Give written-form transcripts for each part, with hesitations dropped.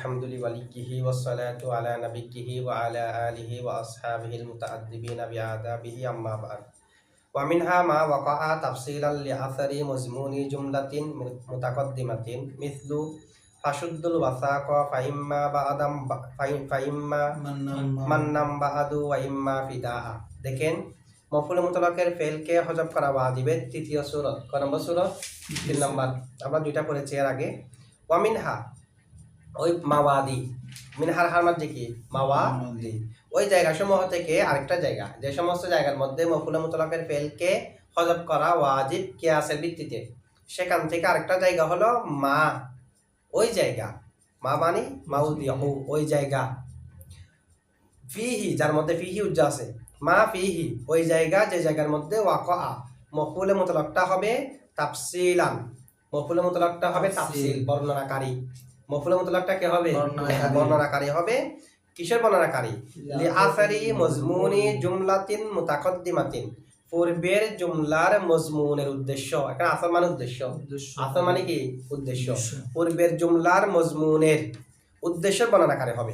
الحمد لوليه والصلاة على نبيه وعلى آله وأصحابه المتأدبين بآدابه أما بعد ومنها ما وقع تفصيلا لأثر مضمون جملة متقدمة مثل فشد الوثاق فإما মান্নাম বাহাদু ওয়া ইম্মা ফিদাআ। দেখেন মফউল মুতলাকের ফেলকে হযফ করা ওয়াজিবের তৃতীয় সূরা কয় নম্বর সূরা 3 নম্বর। আমরা দুইটা পড়েছি এর আগে। ওয়া মিনহা ওই মাওয়াদি, মিনহার হারমাত কি মাওয়াদি, ওই জায়গা সমূহ থেকে আরেকটা জায়গা, যে সমস্ত জায়গার মধ্যে মফউল মুতলাকের ফেলকে হযফ করা ওয়াজিব কিয়াসের ভিত্তিতে, সেখান থেকে আরেকটা জায়গা হলো মা, ওই জায়গা। মা মানে মাউদিহু, ওই জায়গা। ফিহি, যার মধ্যে ফিহি উজ্জা আছে, মা ফিহি, ওই জায়গা যে জায়গার মধ্যে ওয়াকা, মফউল মুতলাকটা হবে তাফসিলান, মফউল মুতলাকটা হবে তাফসিল, বর্ণনাকারী। মফউল মুতলাকটা কি হবে? বর্ণনাকারী হবে। কিসের বর্ণনাকারী? লি আসারি মজমুনি জুমলাতিন মুতাকদ্দিমাতিন, পূর্বের জুমলার মজমুনের উদ্দেশ্য। এখানে আসল মানে উদ্দেশ্য, আসল মানে কি উদ্দেশ্য। পূর্বের জুমলার মজমুনের উদ্দেশ্যের বর্ণনাকারী হবে।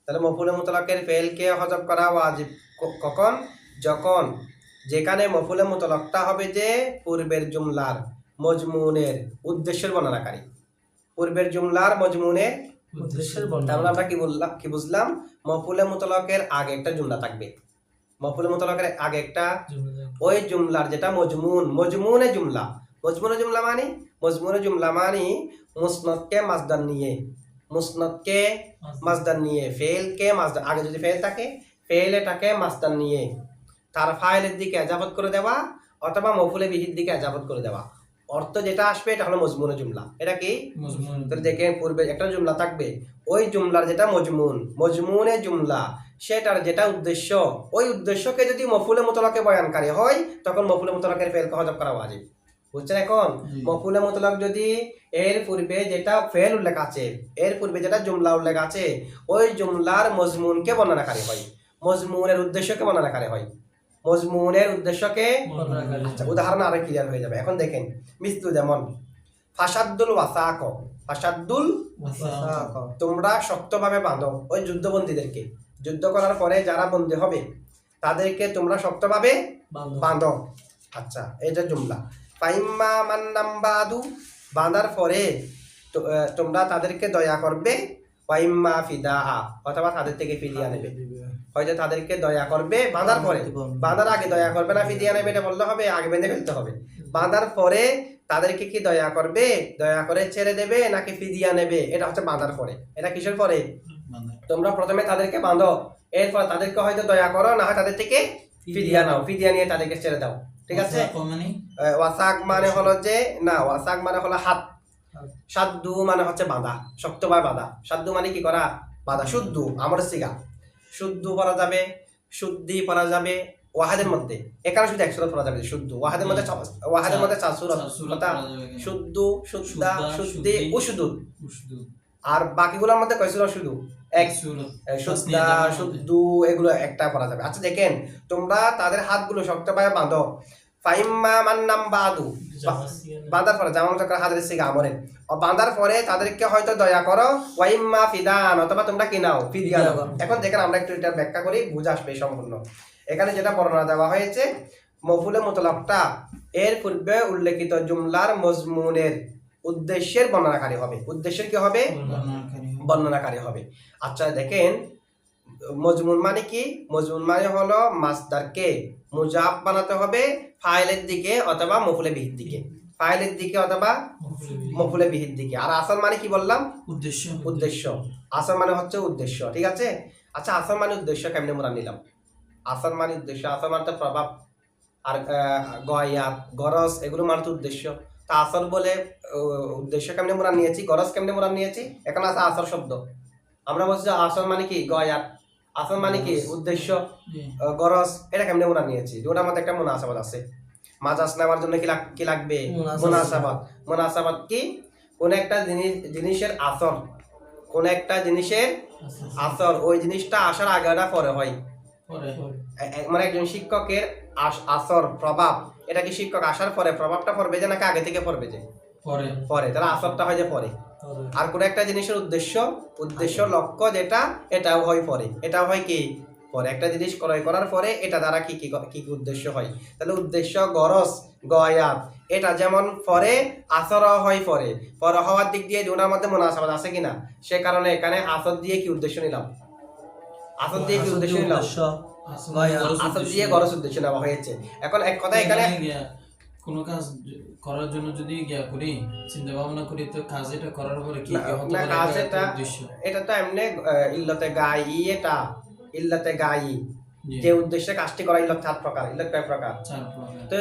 তাহলে মফউল মুতলাকের ফেলকে হযফ করা ওয়াজিব কখন? যখন যেখানে মফউল মুতলাকটা হবে যে পূর্বের জুমলার মজমুনের উদ্দেশ্যের বর্ণনাকারী, পূর্বের জুমলার মজমুনের উদ্দেশ্যের বর্ণনা। তাহলে আমরা কি বুঝলাম? মফউল মুতলাকের আগে একটা জুমলা থাকবে, মফউল মুতলাকের আগে একটা ওই জুমলার যেটা মজমুনে জুমলা। মজমুনে জুমলা মানে মুসনাদকে মাসদার নিয়ে, মুসনাদকে মাসদার নিয়ে, ফেলকে মাসদার, আগে যদি ফেল থাকে ফেলটাকে মাসদার নিয়ে তার ফাইলের দিকে এজাফত করে দেওয়া অথবা মফউলে বিহির দিকে এজাফত করে দেওয়া, অর্থ যেটা আসবে এটা হলো মজমুনে জুমলা। এটা কি মজমুন? তাহলে দেখেন পূর্বে একটা জুমলা থাকবে, ওই জুমলার যেটা মজমুনে জুমলা, সেটার যেটা উদ্দেশ্য, ওই উদ্দেশ্যকে যদি মফউলে মুতলাকে বয়ানকারী হয় তখন মফউলে মুতলাকের ফেলকে হযফ করা ওয়াজিব। বুঝছেন? এখন মফউলে মুতলাক যদি এর পূর্বে যেটা ফেল উল্লেখ আছে, এর পূর্বে যেটা জুমলা উল্লেখ আছে, ওই জুমলার মজমুনকে বর্ণনাকারী হয়, মজমুনের উদ্দেশ্যকে বর্ণনাকারী হয়, মজমুনের উদ্দেশ্যকে। আচ্ছা, উদাহরণ আরো ক্লিয়ার হয়ে যাবে। এখন দেখেন মিসলু, যেমন ফাসাদুল ওয়াসাক, ফাসাদুল ওয়াসাক, তোমরা শক্তভাবে বাঁধো ওই যুদ্ধবন্দীদেরকে, যুদ্ধ করার পরে যারা বন্দী হবে তাদেরকে তোমরা শক্তভাবে বাঁধো। আচ্ছা, এটা জুমলা। ফাইম্মা মান্নাম বাদু, বাঁধার পরে তোমরা তাদেরকে দয়া করবে, ওয়াইম্মা ফিদাআ, অথবা তাদের থেকে ফিদিয়া নেবে। হয়তো তাদেরকে দয়া করবে বাঁধার পরে, বাঁধার আগে দয়া করবে না ফিদিয়া নেবে, এটা বললে হবে? আগে বেঁধে ফেলতে হবে। বাঁধার পরে তাদেরকে কি দয়া করবে, দয়া করে ছেড়ে দেবে নাকি ফিদিয়া নেবে, এটা হচ্ছে বাঁধার পরে। এটা কিসের পরে? তোমরা প্রথমে তাদেরকে বাঁধো, এরপর তাদেরকে হয়তো দয়া করো, না হয় তাদের থেকে ফিদিয়া নাও, ফিদিয়া নিয়ে তাদেরকে ছেড়ে দাও। ঠিক আছে? ওয়াসাক মানে হলো যে, না, ওয়াসাক মানে হলো হাত, সাদ্দু মানে হচ্ছে বাঁধা, শক্তভাবে বাঁধা। সাদ্দু মানে কি করা? বাঁধা। শুদ্ধু আমার সিগা, শুদ্ধু পড়া যাবে, শুদ্ধি পড়া যাবে ওয়াহাদের মধ্যে। এখানে শুধু এক সূরা পড়া যাবে শুদ্ধু, ওয়াহাদের মধ্যে চার সূরা, শুদ্ধু, শুদ্ধা, শুদ্ধি, উশুদুদ। আর বাকিগুলোর মধ্যে কয় সূরা? শুধু এক সূরা, শুদ্ধা, শুদ্ধু, এগুলো একটা পড়া যাবে। আচ্ছা দেখেন, তোমরা তাদের হাতগুলো শক্তভাবে বাঁধো। ফাইম্মা মান্নাম বাদু, বাঁধার পরে যেমন হাতের সিগা আমরেন, বাঁধার পরে তাদেরকে হয়তো দয়া করো, ওয়াইম্মা ফিদান, অথবা তোমরা কি নাও, ফিদিয়া নাও। এখন দেখেন আমরা একটু এটা ব্যাখ্যা করি, বুঝে আসবে সম্পূর্ণ। এখানে যেটা বর্ণনা দেওয়া হয়েছে, মফউলে মুতলাকটা এর পূর্বে উল্লেখিত জুমলার মজমুনের উদ্দেশ্যের বর্ণনাকারী হবে। উদ্দেশ্যের কি হবে? বর্ণনাকারী হবে। আচ্ছা দেখেন, মজমুন মানে কি? মজমুন মানে হলো মাসদারকে মুজাব বানাতে হবে ফাইলের দিকে অথবা মফউলে বিহির দিকে, ফাইলের দিকে অথবা মফউলে বিহির দিকে। আর আসল মানে কি বললাম? উদ্দেশ্য। আসল মানে হচ্ছে উদ্দেশ্য। ঠিক আছে? আচ্ছা, আসল মানে উদ্দেশ্য কেমনে মোরা নিলাম? আসল মানে উদ্দেশ্য, আসল মানে তো প্রভাব, আর গয়াত, গরজ, এগুলো মানে তো উদ্দেশ্য। তা আসল বলে উদ্দেশ্য কেমনে মোরা নিয়েছি, গরজ কেমনে মোরা নিয়েছি? এখন আছে আসল শব্দ, আমরা বলছি আসল মানে কি গয়াত, আসল মানে কি উদ্দেশ্য, গরজ, এটা কেমনে মোরা নিয়েছি? ওটার মধ্যে একটা মুনাসাবাত আছে। মাজাজ নেওয়ার জন্য কি লাগবে? মুনাসাবাত। মুনাসাবাত কি? কোন একটা জিনিসের আসর, কোন একটা জিনিসের আসর, ওই জিনিসটা আসার আগে না পরে হয়। মানে একজন শিক্ষকের আসর, প্রভাব, এটা কি শিক্ষক আসার পরে প্রভাবটা পড়বে যে নাকি আগে থেকে পড়বে? যে পরে, তাহলে আসরটা হয় যে পরে। আর কোন একটা জিনিসের উদ্দেশ্য লক্ষ্য যেটা এটাও হয় পরে, এটাও হয় কি পরে। একটা জিনিস ক্রয় করার পরে এটা দ্বারা কি কি কি কি উদ্দেশ্য হয়। তাহলে উদ্দেশ্য গরজ গয়াত এটা যেমন পরে আসর হয় পরে হওয়ার দিক দিয়ে দুটার মধ্যে মুনাসাবাত আছে কিনা, সে কারণে এখানে আসর দিয়ে কি উদ্দেশ্য নিলাম, আসর দিয়ে কি উদ্দেশ্য নিলাম, আসর দিয়ে গরজ উদ্দেশ্য নেওয়া হয়েছে। এখন এক কথা এখানে কোনো কাজ করার জন্য যদি করি চিন্তা ভাবনা করি, তো কাজ এটা করার পরে কি হতে পারে কাজ এটা উদ্দেশ্য, এটা তো এমনি ইল্লতে গাই এটা ইল্লতে গাই যে উদ্দেশ্যে কাজটি করা ইল্লত 4 প্রকার। ইল্লত কয় প্রকার? 4 প্রকার। তো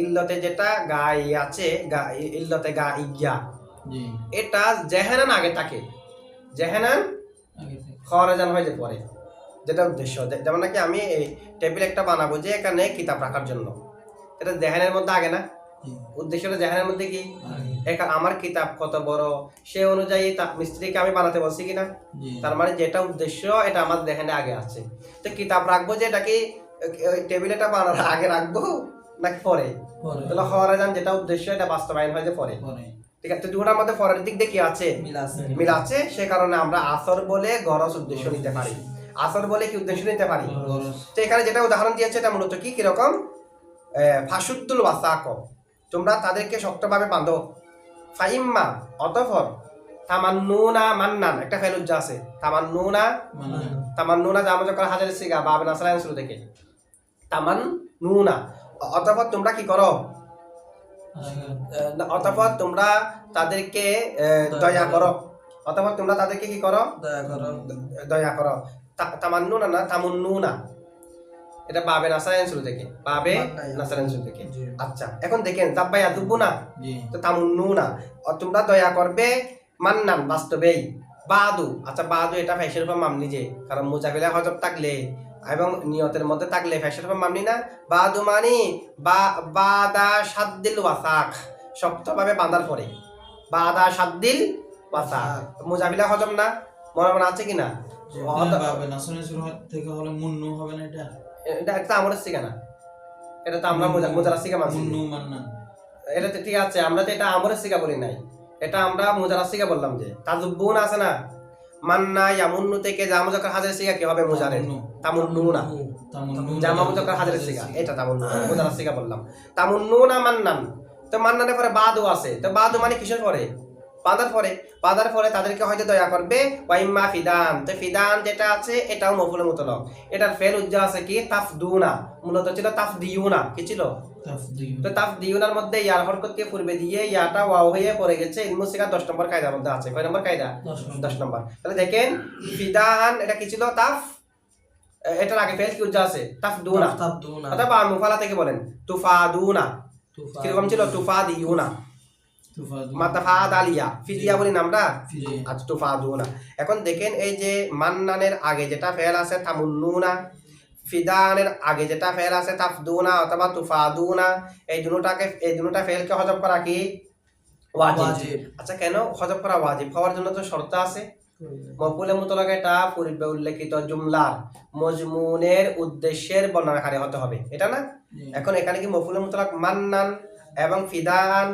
ইল্লতে যেটা গাই আছে ইল্লতে গাইয়া এটা জেহানান আগে থাকে, জেহানান খরাজান হয় যে পরে, যেটা উদ্দেশ্য। যেমন নাকি আমি এই টেবিল একটা বানাবো যে এখানে কিতাব রাখার জন্য, এটা জেহানের মধ্যে আগে না, উদ্দেশ্যটা জেহানের মধ্যে কি আমার কিতাব কত বড় সে অনুযায়ী মিস্ত্রিকে আমি বানাতে বলছি কিনা, তার মানে যেটা উদ্দেশ্য এটা আমার জেহানে আগে আছে। তো কিতাব রাখবো যে এটা কি টেবিলটা বানানোর আগে রাখবো নাকি পরে? তাহলে খরাজান যেটা উদ্দেশ্য এটা বাস্তবায়ন হয় যে পরে। ঠিক আছে, দুটোর মধ্যে পরের দিক দিয়ে কি আছে, মিল আছে। সে কারণে আমরা আসর বলে গরজ উদ্দেশ্য নিতে পারি, আসর বলে কি উদ্দেশ্য নিতে পারি। তো এখানে যেটা উদাহরণ দিয়েছে এটা মূলত কি কিরকম, ফাসুদ্দুল ওয়াসাক তোমরা তাদেরকে শক্তভাবে বাঁধো, ফাইম্মা অতঃপর তামান্নুনা মান্নান একটা ফেলুজ্জা আছে, তামান্নুনা যা আমরা যখন হাজারের সিগা বা নাসরান শুরু থেকে তামান্নুনা অতঃপর তোমরা কি করো, অতঃপর তোমরা তাদেরকে দয়া করো, অতঃপর তোমরা তাদেরকে কি করো, দয়া করো। তামান্নুনা না তামুন্নুনা, এটা বাবে নাসারান শুরু থেকে, বাবে নাসারান শুরু থেকে। আচ্ছা এখন দেখেন তাব্বাই আতুবুনা তো তামুন্নুনা তোমরা দয়া করবে, মান্নান বাস্তবেই, বাদু আচ্ছা বাদু এটা ফ্যাশের উপর মামনি যে, কারণ মুজাফিলা হজব থাকলে এবং নিয়তের মধ্যে থাকলে ফ্যাশের উপর মামনি না। বাদু মানি বাদা সাদ্দিল ওয়াসাক শক্তভাবে বাঁধার পরে, বাদা সাদ্দিল ওয়াসাক মুজাফিলা হজব না, মনে আছে কিনা? বাবে নাসরান শুরু থেকে হলে মুন্নু হবে না, এটা একটা আমাদের শিখা না, এটা তো আমরা মুজারা শিখা মানছি, এটা তো ঠিক আছে, আমরা তো এটা আমরের শিখা বলি নাই, এটা আমরা মুজারা শিখা বললাম। যে তাজুব্বুন আছে না, মান্না ইয়ামুন্নু থেকে জামা যখন হাজারের শিখা কি হবে মুজারে তামুন্নুনা, জামা যখন হাজারের শিখা এটা তামুন্নুনা মুজারা শিখা বললাম। তামুন্নুনা মান্নান, তো মান্নানের পরে বাদু আছে, তো বাদু মানে কিসের পরে, বাঁধার পরে তাদেরকে হয়তো দয়া করবে। ওয়াইম্মা ফিদান, তো ফিদান যেটা আছে এটাও মফুলের মুতলক, এটার ফেল উজ্জা আছে কি তাফদুনা, মূলত ছিল তাফদিউনা, কি ছিল তো তাফদিউনার মধ্যে ইয়ার হরকতকে পূর্বে দিয়ে ইয়াটা ওয়াও হয়ে পড়ে গেছে। ইলমু সিগা 10 নম্বর কায়দার মধ্যে আছে, কয় নম্বর কায়দা? 10 নম্বর। তাহলে দেখেন ফিদান এটা কি ছিল, তাফ এটার আগে ফেল কি উজ্জা আছে তাফদুনা, অথবা মুফালা থেকে বলেন তুফাদুনা, কিরকম ছিল তুফাদিউনা, মাতাফাদালিয়া ফিদিয়া বলি আমরা, আচ্ছা তুফাদুনা। এখন দেখেন এই যে মান্নানের আগে যেটা ফেল আছে তামুন্নুনা, ফিদানের আগে যেটা ফেল আছে তাফদুনা অথবা তুফাদুনা, এই দুটোটা ফেলকে হজব করা কি ওয়াজিব। আচ্ছা কেন হজব করা ওয়াজিব হওয়ার জন্য তো শর্ত আছে। মফউলে মুতলাক এটা পূর্বে উল্লেখিত জুমলার মজমুনের উদ্দেশ্যের বর্ণনাকারী হতে হবে, এটা না? এখন এখানে কি মফউলে মুতলাক মান্নান এবং ফিদান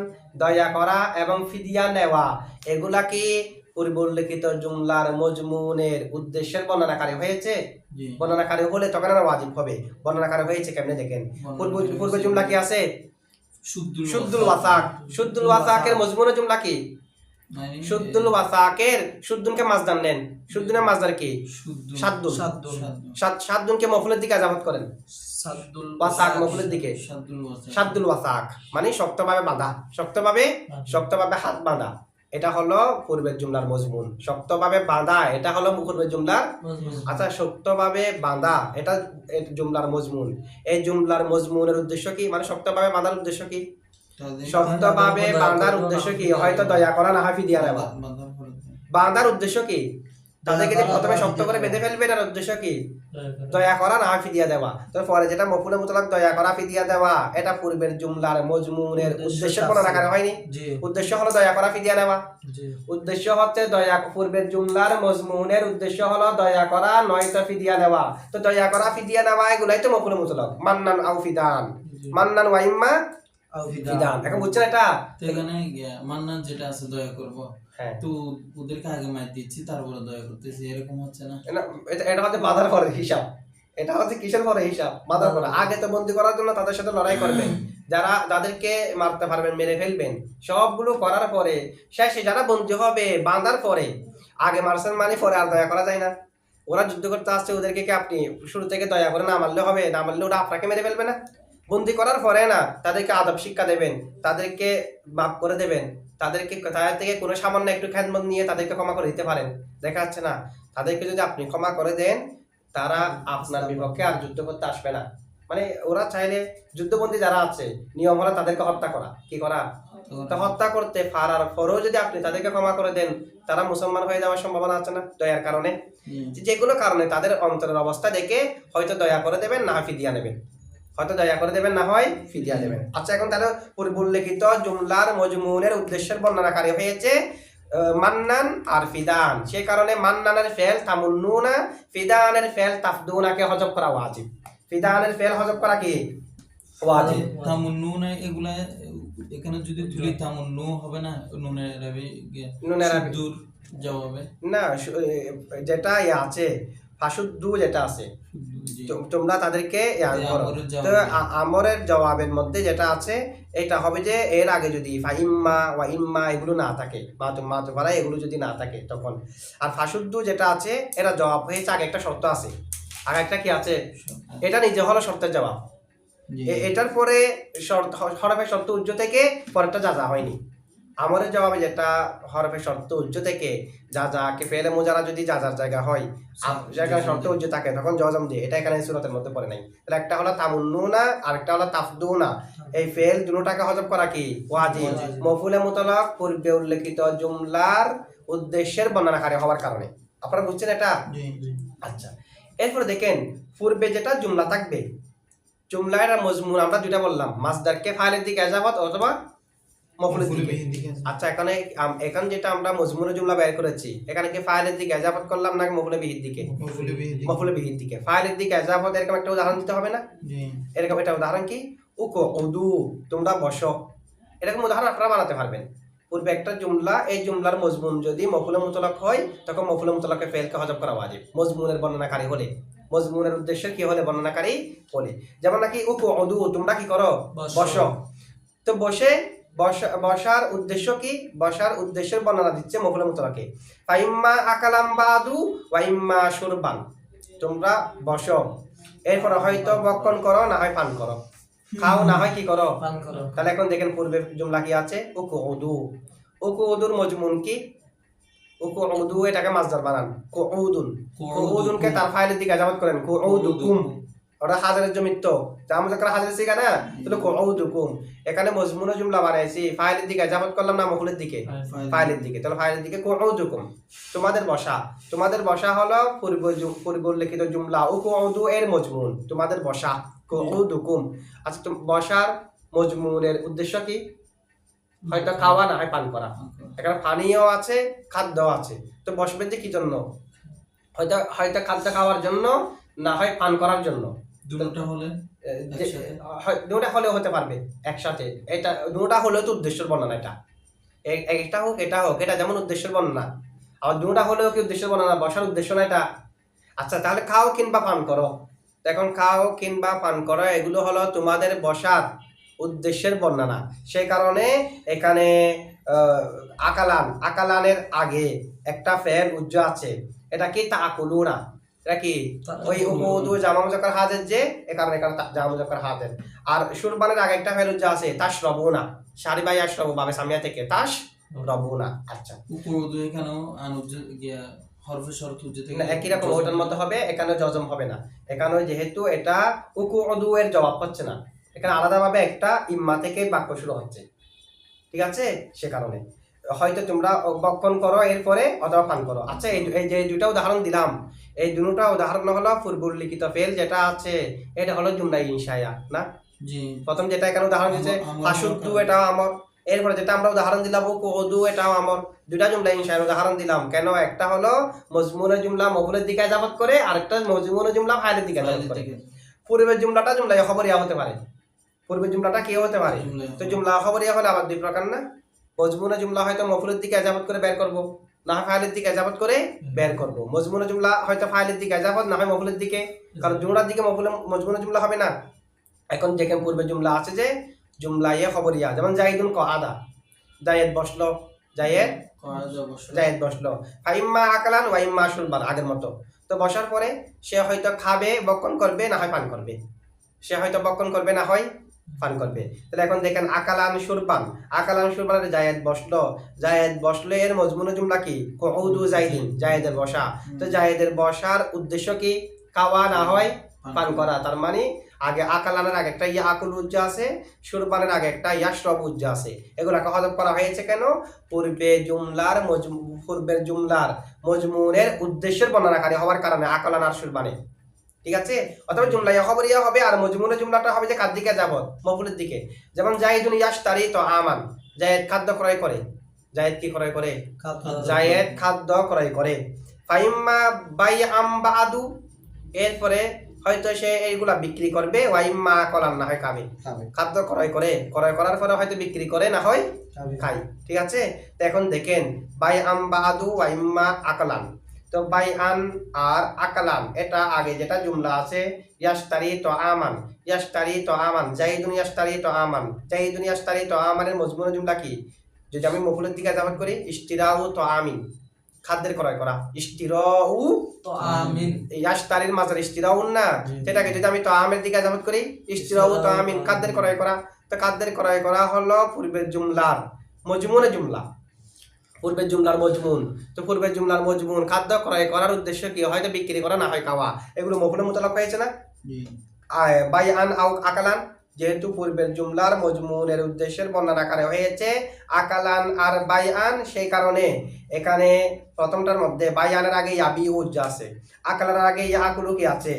দয়া করা এবং ফিদিয়া নেওয়া এগুলা কি পূর্বে উল্লেখিত জুমলার মজমুনের উদ্দেশ্যের বর্ণনাকারী হয়েছে? বর্ণনাকারী হলে তখন আর ওয়াজিব হবে। বর্ণনাকারী হয়েছে কেমনে দেখেন, পূর্বে জুমলা কি আছে শুদ্দুল ওয়াসাক, শুদ্দুল ওয়াসাকের মজমুনের জুমলা কি শুদ্দুল ওয়াসাকের, শুদ্দুনকে মাজদার নেন, শুদ্দুনের মাজদার কি সাদ্দুল, সাদ্দুনকে মফুলের দিকে আজামত করেন, ওয়াসাক মফুলের দিকে, সাদ্দুল ওয়াসাক মানে শক্তভাবে বাঁধা, শক্তভাবে হাত বাঁধা, এটা হলো পূর্বের জুমলার মজমুন। শক্তভাবে বাঁধা এটা হলো পূর্বের জুমলার, আচ্ছা শক্তভাবে বাঁধা এটা জুমলার মজমুন। এই জুমলার মজমুনের উদ্দেশ্য কি, মানে শক্তভাবে বাঁধার উদ্দেশ্য কি, শক্তভাবে বাঁধার উদ্দেশ্য কি হয়তো দয়া করা না হাফি দিয়া দেওয়া। বাঁধার উদ্দেশ্য কি, তাদেরকে যে প্রথমে শক্ত করে বেঁধে ফেলবে এটার উদ্দেশ্য কি দয়া করা না হাফি দিয়া দেওয়া। তো পরে যেটা মফুলে মুতলাক দয়া করা ফিদিয়া দেওয়া এটা পূর্বের জুমলার মজমুনের উদ্দেশ্য বর্ণনা হয়নি, উদ্দেশ্য হলো দয়া করা ফিদিয়া দেওয়া, উদ্দেশ্য হচ্ছে দয়া, পূর্বের জুমলার মজমুনের উদ্দেশ্য হলো দয়া করা নয়তো ফিদিয়া দেওয়া। তো দয়া করা ফিদিয়া দেওয়া এগুলাই তো মফুলে মুতলাক, মান্নান আও ফিদান, মান্নান ওয়াইম্মা ফিদান। এখন বুঝছেন এটা, এখানে মান্নান যেটা আছে দয়া করব, হ্যাঁ তো ওদেরকে আগে মার দিচ্ছি তারপরে দয়া করতেছি, এরকম হচ্ছে না? এটা হচ্ছে বাধার পরে হিসাব। এটা হচ্ছে কিসের পরে হিসাব? বাধার পরে। আগে তো বন্দি করার জন্য তাদের সাথে লড়াই করবেন, যাদেরকে মারতে পারবেন মেরে ফেলবেন, সবগুলো করার পরে শেষে যারা বন্দি হবে বাঁধার পরে, আগে মারছেন মানে পরে আর দয়া করা যায় না। ওরা যুদ্ধ করতে আসছে, ওদেরকে কি আপনি শুরু থেকে দয়া করে না মারলে হবে? না মারলে ওরা আপনাকে মেরে ফেলবে না? বন্দি করার পরে না তাদেরকে আদব শিক্ষা দেবেন, তাদেরকে মাফ করে দেবেন, তাদেরকে তাদের থেকে কোনো সামান্য একটু খেদমত নিয়ে তাদেরকে ক্ষমা করে দিতে পারেন। দেখা যাচ্ছে না, তাদেরকে যদি আপনি ক্ষমা করে দেন তারা আপনার বিপক্ষে আর যুদ্ধ করতে আসবে না। মানে ওরা চাইলে যুদ্ধবন্দী যারা আছে নিয়ম হলো তাদেরকে হত্যা করা, কি করা? তো হত্যা করতে পারার পরেও যদি আপনি তাদেরকে ক্ষমা করে দেন, তারা মুসলমান হয়ে যাওয়ার সম্ভাবনা আছে না দয়ার কারণে? যে কোনো কারণে তাদের অন্তরের অবস্থা দেখে হয়তো দয়া করে দেবেন, না হয় ফিদিয়া নেবেন। হয়তো দয়া করে দেবেন, না হয় ফিদিয়া দেবেন। আচ্ছা, এখন তাহলে পূর্বোল্লেখিত জুমলার মজমুনের উদ্দেশ্যের বর্ণনাকারী হয়েছে মান্নান আর ফিদান। সে কারণে মান্নানের ফেল তামুন্নুনা, ফিদানের ফেল তাফদুনাকে হজব করা ওয়াজিব। ফিদানের ফেল হজব করা কি ওয়াজিব। তামুন্নুনা এগুলা এখানে যদি তুলি তামুন্নু হবে না? নুনের আরবি নুনের আরবি দূর জবাবে না, যেটা আছে ফাসুদ্দু যেটা আছে তোমরা তাদেরকে তো আমরের জবাবের মধ্যে যেটা আছে এটা হবে যে এর আগে যদি ফাইম্মা ওয়া ইম্মা এগুলো না থাকে, মাতুফারা এগুলো যদি না থাকে তখন। আর ফাসুদ্দু যেটা আছে এটা জবাব হয়েছে, আগে একটা শর্ত আছে, আগে একটা কি আছে, এটা নিজে হলো শর্তের জবাব। এটার পরে হরফে শর্ত উজ্জ থেকে পরেরটা যা হয়নি। আমরের জবাবে যেটা হরফে শর্ত উজ্জ থেকে কে ফেলে মোজারা যদি যার জায়গা হয়, জায়গায় শর্ত উজ্জ থাকে তখন জজম দিয়ে, এটা এখানে সূরাতের মধ্যে পড়ে নাই। তাহলে একটা হলো তামুন্নুনা আর একটা হলো তাফদুনা। এই ফেল দুটোটাকে হজব করা কি ওয়াজিব। মফউলে মুতলাক পূর্বে উল্লেখিত জুমলার উদ্দেশ্যের বর্ণনাকারী হওয়ার কারণে। আপনারা বুঝছেন এটা? আচ্ছা, এরপরে দেখেন পূর্বে যেটা জুমলা থাকবে, জুমলার মজমুন আমরা দুইটা বললাম, মাসদারকে ফাইলের দিকে ইজাফত অথবা মফউলের দিকে। আচ্ছা, এখানে যেটা আমরা মজমুনের জুমলা বের করেছি, এখানে কি ফাইলের দিকে ইজাফত করলাম না মফউলে বিহির দিকে? মফউলে বিহির দিকে। ফাইলের দিকে ইজাফত এরকম একটা উদাহরণ দিতে হবে না? এরকম একটা উদাহরণ কি, উকুদু তোমরা বসো, এরকম উদাহরণ আপনারা বানাতে পারবেন। পূর্বে একটা জুমলা, এই জুমলার মজমুন যদি মফউলে মুতলাক হয় তখন মফউলে মুতলাকের ফেলকে হজব করা ওয়াজিব মজমুনের বর্ণনাকারী হলে, মজমুনের উদ্দেশ্য কি হলে বর্ণনাকারী হলে। যেমন নাকি উকুদু তোমরা কি করো বসো, তো বসার উদ্দেশ্য কি? বসার উদ্দেশ্যের বর্ণনা দিচ্ছে মফউলে মুতলাকে। ফাইম্মা আকালাম বাদু ওয়া ইম্মা শুরবান, তোমরা বসো, এরপর হয়তো বক্ষণ করো না হয় পান করো, খাও না হয় কি করো পান করো। তাহলে এখন দেখেন পূর্বে জুমলা কি আছে, উকুদু। উকুদুর মজমুন কি? উকুদু এটাকে মাসদার বানান কুউদুন, কুউদুনকে তার ফাইলের দিকে ইজাফত করেন কুউদুকুম। ওটা হাজারের জমিত জামা যাকরা হাজারের সিগা না, তাহলে কুউদুকুম। এখানে মজমুনের জুমলা বানাইছি, ফাইলের দিকে ইজাফত করলাম না মফউলের দিকে? ফাইলের দিকে। তাহলে ফাইলের দিকে কুউদুকুম, তোমাদের বসা। তোমাদের বসা হলো পূর্ব উল্লেখিত জুমলা উকুদু এর মজমুন, তোমাদের বসা কুউদুকুম। আচ্ছা, বসার মজমুনের উদ্দেশ্য কি? হয়তো খাওয়া না হয় পান করা। এখানে পানীয় আছে, খাদ্য আছে, তো বসবেন যে কি জন্য? হয়তো খাদ্য খাওয়ার জন্য না হয় পান করার জন্য। দুটোটা হলেও হতে পারবে একসাথে। এটা দুটোটা হলেও তো উদ্দেশ্যের বর্ণনা। এটা হোক এটা হোক, এটা যেমন উদ্দেশ্যের বর্ণনা, আর দুটোটা হলেও কি উদ্দেশ্যের বর্ণনা? বসার উদ্দেশ্য না এটা। আচ্ছা, তাহলে খাও কিংবা পান করো, এখন খাও কিংবা পান করো এগুলো হলো তোমাদের বসার উদ্দেশ্যের বর্ণনা। সেই কারণে এখানে আকালানের আগে একটা ফেল উজ্জ আছে, এটা কি তাকুলুনা, এটা কি ওই উকুদু জামা মুজাক্কার হাজির যে, এ কারণে এখানে জামা মুজাক্কার হাজির। আর শুরবানের আগে একটা ফেল উজ্জ আছে তাশরাবুনা, শারি বাই আশরাবু বাবে সামিয়া থেকে তাশরাবুনা। আচ্ছা, উকুদু এখানেও আনুজ্জ গিয়া হরফে শর্ত উজ্জ থেকে একই রকম ওটার মতো হবে, এখানে জজম হবে না। এখানে যেহেতু এটা উকুদু এর জবাব হচ্ছে না, এখানে আলাদাভাবে একটা ইম্মা থেকে বাক্য শুরু হচ্ছে, ঠিক আছে? সে কারণে হয়তো তোমরা বক্ষণ করো এরপরে অথবা পান করো। আচ্ছা, এই যে দুইটা উদাহরণ দিলাম, এই দুটো উদাহরণ হলো পূর্ব উল্লিখিত ফেল যেটা আছে, এটা হলো জুমলা ইনশায়া না? প্রথম যেটা এখানে উদাহরণ দিয়েছে ফাসুদ্দু, এটাও আমর। এরপরে যেটা আমরা উদাহরণ দিলাম উকুদু, এটাও আমর। দুইটা জুমলা ইনশায়ার উদাহরণ দিলাম কেন? একটা হলো মজমুনের জুমলা মফউলের দিকে ইজাফত করে, আরেকটা মজমুনের জুমলা ফাইলের দিকে ইজাফত করে। পূর্বের জুমলাটা জুমলা খবরিয়া হতে পারে, পূর্বের জুমলাটা কি হতে পারে? তো জুমলা খবরিয়া হলে আবার দুই প্রকার না, মজমুনা জুমলা হয়তো মফুলের দিকে এজাবত করে বের করব, না হয় ফাইলের দিকে এজাবত করে বের করব। মজমুনা জুমলা হয়তো ফাইলের দিকে এজাবত, না হয় মফুলের দিকে, কারণ জুমলার দিকে মজমুনা জুমলা হবে না। এখন দেখেন পূর্বে জুমলা আছে যে জুমলা ইয়ে খবরিয়া, যেমন জাইদুন কআদা, জায়েদ বসলো, জায়েদ বসলো। ফাইম্মা আকালান ওয়া ইম্মা শুরবান, আগের মতো। তো বসার পরে সে হয়তো খাবে, বক্ষণ করবে, না হয় পান করবে। সে হয়তো বক্ষণ করবে, না হয় পান করবে। তাহলে এখন দেখেন আকালান শুরবান, আকালান শুরবানের জায়েদ বসলো, জায়েদ বসলো এর মজমুনা জুমলা কি? কুউদু জাইদিন, জায়েদের বসা। তো জায়েদের বসার উদ্দেশ্য কি? খাওয়া, না হয় পান করা। তার মানে আগে আকালানের আগে একটা ইয়াকুল উজ্জা আছে, শুরবানের আগে একটা ইয়াশরব উজ্জা আছে। এগুলাকে হযফ করা হয়েছে কেন? পূর্বের জুমলার মজমুনের উদ্দেশ্যের বর্ণনাকারী হওয়ার কারণে আকালান আর শুরবানে। ঠিক আছে? অথবা জুমলা ইয়া খবরিয়া হবে, আর মজমুনের জুমলাটা হবে যে কার দিকে যাবত? মফুলের দিকে। যেমন জাইদুন ইয়াশতারি তো আমান, জায়েদ খাদ্য ক্রয় করে। জায়েদ কি ক্রয় করে? জায়েদ খাদ্য ক্রয় করে। ফাইম্মা বাইআম বাদু, এরপরে হয়তো সে এইগুলা বিক্রি করবে, ওয়াইম্মা কলান, না হয় খাবে। খাদ্য ক্রয় করে, ক্রয় করার পরে হয়তো বিক্রি করে, না হয় খাই। ঠিক আছে? তো এখন দেখেন বাইআম বাদু ওয়াইম্মা আকালান। তো বাইআন আর আকালান, এটা আগে যেটা জুমলা আছে ইয়াশতারি তো আমান, ইয়াশতারি তো আমান, জাইদুন ইয়াশতারি তো আমান, জাইদুন ইয়াশতারি তো আমানের মজমুনা জুমলা কি? যদি আমি মফুলের দিকে যাবাত করি, ইশতিরাউ তো আমিন, খাদ্যের ক্রয় করা। ইশতিরাউ তো আমিন, ইয়াশতারির মাজার ইশতিরাউন না, সেটাকে যদি আমি তো আমের দিকে যাবাত করি, ইশতিরাউ তো আমিন, খাদ্যের ক্রয় করা। তো খাদ্যের ক্রয় করা হলো পূর্বের জুমলার মজমুনে জুমলা, পূর্বের জুমলার মজমুন। তো পূর্বের জুমলার মজমুন খাদ্য ক্রয় করার উদ্দেশ্য কি? হয়তো বিক্রি করা, না হয় খাওয়া। এগুলো মফুলে মুতালাক হয়েছে না? বাইআন আও আকালান, যেহেতু পূর্বের জুমলার মজমুনের উদ্দেশ্যের বর্ণনাকারে হয়েছে আকালান আর বাইআন, সেই কারণে এখানে প্রথমটার মধ্যে বাইআনের আগে ইয়াবি উজ্জা আছে, আকালানের আগে ইয়াকুলু কি আছে?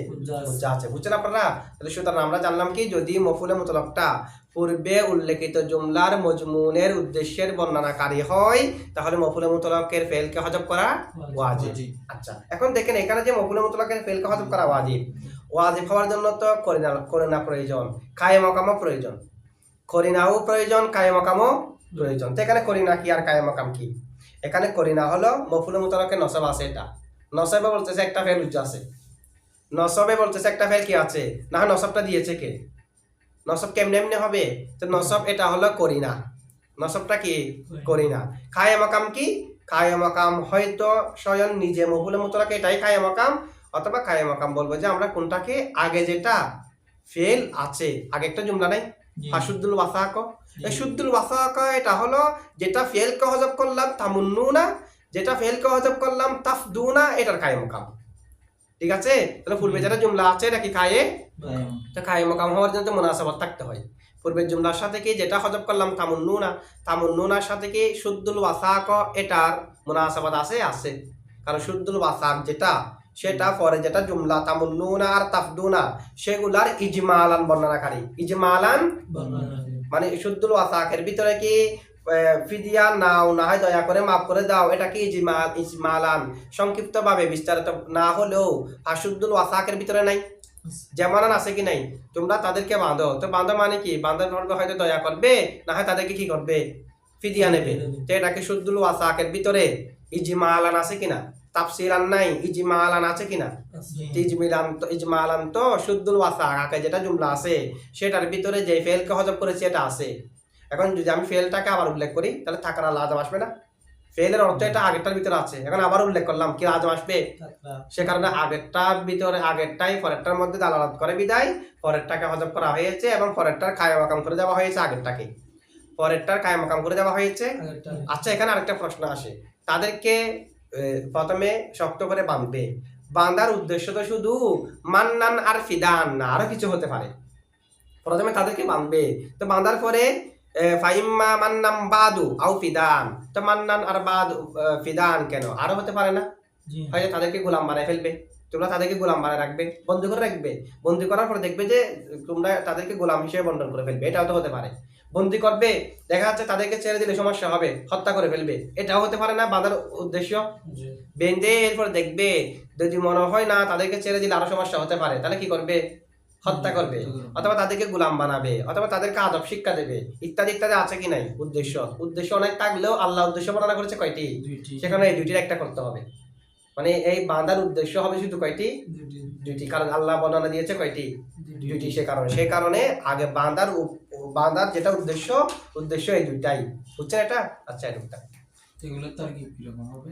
উজ্জা আছে। বুঝছেন আপনারা? তাহলে সুতরাং আমরা জানলাম কি, যদি মফুলে মুতলাকটা পূর্বে উল্লেখিত জুমলার মজমুনের উদ্দেশ্যের বর্ণনাকারী হয়, তাহলে মফুলে মুতলাকের ফেলকে হযফ করা ওয়াজিব। আচ্ছা, এখন দেখেন এখানে যে মফুলে মুতলাকের ফেলকে হযফ করা ওয়াজিব, ওয়াজিব হওয়ার জন্য তো করিনা প্রয়োজন, কায়ে মাকামও প্রয়োজন। করিনাও প্রয়োজন, কায়ে মাকামও প্রয়োজন। তো এখানে করিনা কি আর কায়ে মাকাম কি? এখানে করিনা হলো মফুলে মুতলাকের নসব আছে, এটা নসবে বলতেছে একটা ফেল উজ্জা আছে, নসবে বলতেছে একটা ফেল কি আছে, না নসবটা দিয়েছে কে? নসব কেমনে এমনি হবে? তো নসব এটা হলো করিনা, নসবটা কি? করিনা। কায়ে মাকাম কি? কায়ে মাকাম হয়তো স্বয়ং নিজে মফুলে মুতলাকে এটাই কায়ে মাকাম, অথবা কায়ে মাকাম বলবো যে আমরা কোনটাকে আগে যেটা ফেল আছে, আগে একটা জুমলা নাই ফাশুদ্দুল ওয়াসাক, এই শুদ্দুল ওয়াসাক এটা হলো যেটা ফেলকে হযফ করলাম তামুন্নুনা, যেটা ফেলকে হযফ করলাম তাফদুনা, এটার কায়ে মাকাম। ঠিক আছে? তাহলে পূর্বে যেটা জুমলা আছে এটা কি কায়ে? তো কায়ে মাকাম হওয়ার জন্য মুনাসাবাত থাকতে হয়। পূর্বের জুমলার সাথে কি যেটা হযফ করলাম তামুন্নুনা, তামুন্নুনার সাথে কি শুদ্দুল ওয়াসাক, এটার মুনাসাবাত আছে। কারণ শুদ্দুল ওয়াসাক যেটা, সেটা পরে যেটা জুমলা তামুন্নুনা আর তাফদুনা, সেগুলার ইজমালান বর্ণনাকারী। ইজমালান মানে শুদ্দুল ওয়াসাকের ভিতরে কি ফিদিয়া নাও, না হয় দয়া করে মাফ করে দাও, এটা কি ইজমালান সংক্ষিপ্তভাবে বিস্তারিত না হলেও ফাশুদ্দুল ওয়াসাকের ভিতরে নাই। যেমন আছে কি নাই? তোমরা তাদেরকে বাঁধো, তো বাঁধো মানে কি? বাঁধার পর হয়তো দয়া করবে, না হয় তাদেরকে কি করবে? ফিদিয়া নেবে। তো এটাকে শুদ্দুল ওয়াসাকের ভিতরে ইজমালান আছে কিনা? তাফসিলান নাই, ইজমালান আছে কিনা? ইজমালান তো শুদ্দুল ওয়াসাক আগে যেটা জুমলা আছে সেটার ভিতরে যে ফেলকে হযফ করেছে এটা আছে। এখন যদি আমি ফেলটাকে আবার উল্লেখ করি, তাহলে থাকার লাজম আসবে না? ফেলের অর্থ এটা আগেরটার ভিতরে আছে, এখন আবার উল্লেখ করলাম, কি লাজম আসবে? সে কারণে আগেরটার ভিতরে আগেরটাই পরেরটার মধ্যে দালালাত করে বিদায় পরেরটাকে হযফ করা হয়েছে, এবং পরেরটার কায়ে মাকাম করে দেওয়া হয়েছে আগেরটাকে, পরেরটার কায়ে মাকাম করে দেওয়া হয়েছে। আচ্ছা, এখানে আরেকটা প্রশ্ন আসে, তাদেরকে প্রথমে শক্ত করে বাঁধবে, বাঁধার উদ্দেশ্য তো শুধু মান্নান আর ফিদান না, আরো কিছু হতে পারে। প্রথমে তাদেরকে বাঁধবে, তো বাঁধার পরে ফাইম্মা মান্নাম বাদু আও ফিদান, তো মান্নান আর বাদু ফিদান কেন? আরো হতে পারে না? হয়তো তাদেরকে গোলাম বানায় ফেলবে, তোমরা তাদেরকে গোলাম বানায় রাখবে, বন্দি করে রাখবে, বন্দি করার পর দেখবে যে তোমরা তাদেরকে গোলাম হিসেবে বন্টন করে ফেলবে, এটাও তো হতে পারে। বন্দি করবে, দেখা যাচ্ছে তাদেরকে ছেড়ে দিলে সমস্যা হবে, হত্যা করে ফেলবে, এটাও হতে পারে না বাঁধার উদ্দেশ্য? বেঁধে এরপর দেখবে যদি মনে হয় না তাদেরকে ছেড়ে দিলে আরো সমস্যা হতে পারে, তাহলে কি করবে? হত্যা করবে, অথবা তাদেরকে গোলাম বানাবে, অথবা তাদেরকে আদব শিক্ষা দেবে, ইত্যাদি ইত্যাদি আছে কি নাই উদ্দেশ্য অনেক থাকলেও আল্লাহ উদ্দেশ্য বর্ণনা করেছে কয়টি? দুইটি। সেখানে এই দুইটির একটা করতে হবে। মানে এই বাঁধার উদ্দেশ্য হবে শুধু কয়টি? দুইটি। কারণ আল্লাহ বর্ণনা দিয়েছে কয়টি? দুইটি। সে কারণে আগে বাঁধার যেটা উদ্দেশ্য এই দুইটাই। বুঝছেন এটা? আচ্ছা, এটা এগুলো তার কি কিরকম হবে?